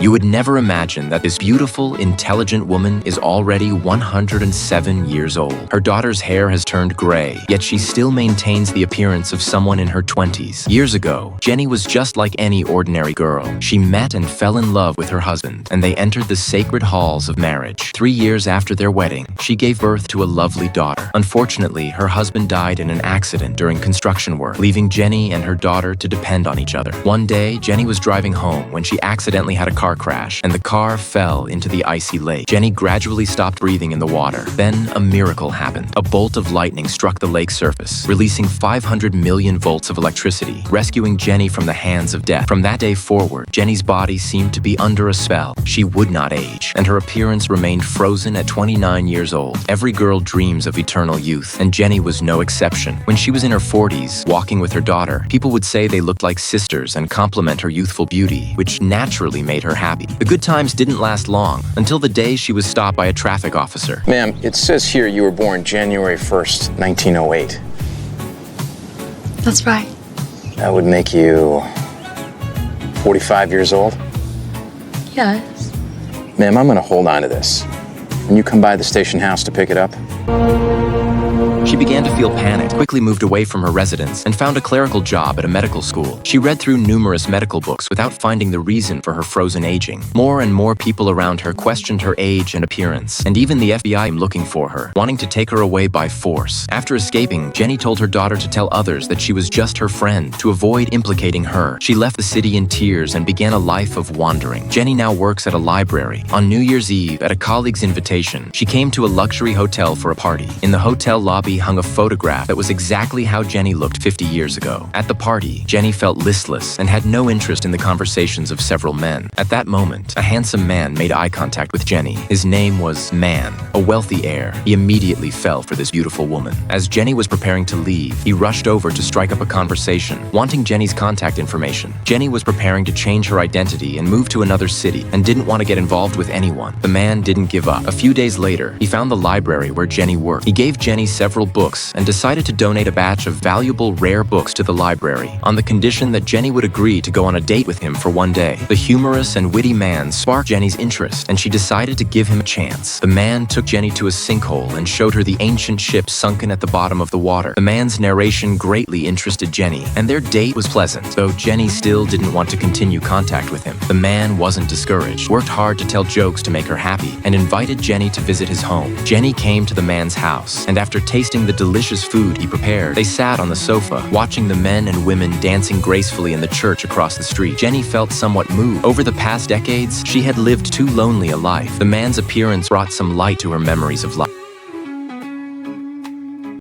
You would never imagine that this beautiful, intelligent woman is already 107 years old. Her daughter's hair has turned gray, yet she still maintains the appearance of someone in her 20s. Years ago, Jenny was just like any ordinary girl. She met and fell in love with her husband, and they entered the sacred halls of marriage. 3 years after their wedding, she gave birth to a lovely daughter. Unfortunately, her husband died in an accident during construction work, leaving Jenny and her daughter to depend on each other. One day, Jenny was driving home when she accidentally had a car crash, and the car fell into the icy lake. Jenny gradually stopped breathing in the water. Then a miracle happened. A bolt of lightning struck the lake surface, releasing 500 million volts of electricity, rescuing Jenny from the hands of death. From that day forward, Jenny's body seemed to be under a spell. She would not age, and her appearance remained frozen at 29 years old. Every girl dreams of eternal youth, and Jenny was no exception. When she was in her 40s, walking with her daughter, people would say they looked like sisters and compliment her youthful beauty, which naturally made her happy. The good times didn't last long, until the day she was stopped by a traffic officer. Ma'am, it says here you were born January 1st, 1908. That's right. That would make you 45 years old? Yes. Ma'am, I'm gonna hold on to this. When you come by the station house to pick it up, She began to feel panicked, quickly moved away from her residence, and found a clerical job at a medical school. She read through numerous medical books without finding the reason for her frozen aging. More and more people around her questioned her age and appearance, and even the FBI came looking for her, wanting to take her away by force. After escaping, Jenny told her daughter to tell others that she was just her friend, to avoid implicating her. She left the city in tears and began a life of wandering. Jenny now works at a library. On New Year's Eve, at a colleague's invitation, she came to a luxury hotel for a party. In the hotel lobby hung a photograph that was exactly how Jenny looked 50 years ago. At the party, Jenny felt listless and had no interest in the conversations of several men. At that moment, a handsome man made eye contact with Jenny. His name was Man, a wealthy heir. He immediately fell for this beautiful woman. As Jenny was preparing to leave, he rushed over to strike up a conversation, wanting Jenny's contact information. Jenny was preparing to change her identity and move to another city and didn't want to get involved with anyone. The man didn't give up. A few days later, he found the library where Jenny worked. He gave Jenny several books and decided to donate a batch of valuable, rare books to the library, on the condition that Jenny would agree to go on a date with him for one day. The humorous and witty man sparked Jenny's interest, and she decided to give him a chance. The man took Jenny to a sinkhole and showed her the ancient ship sunken at the bottom of the water. The man's narration greatly interested Jenny, and their date was pleasant, though Jenny still didn't want to continue contact with him. The man wasn't discouraged, worked hard to tell jokes to make her happy, and invited Jenny to visit his home. Jenny came to the man's house, and after tasting the delicious food he prepared, they sat on the sofa, watching the men and women dancing gracefully in the church across the street. Jenny felt somewhat moved. Over the past decades, she had lived too lonely a life. The man's appearance brought some light to her memories of life.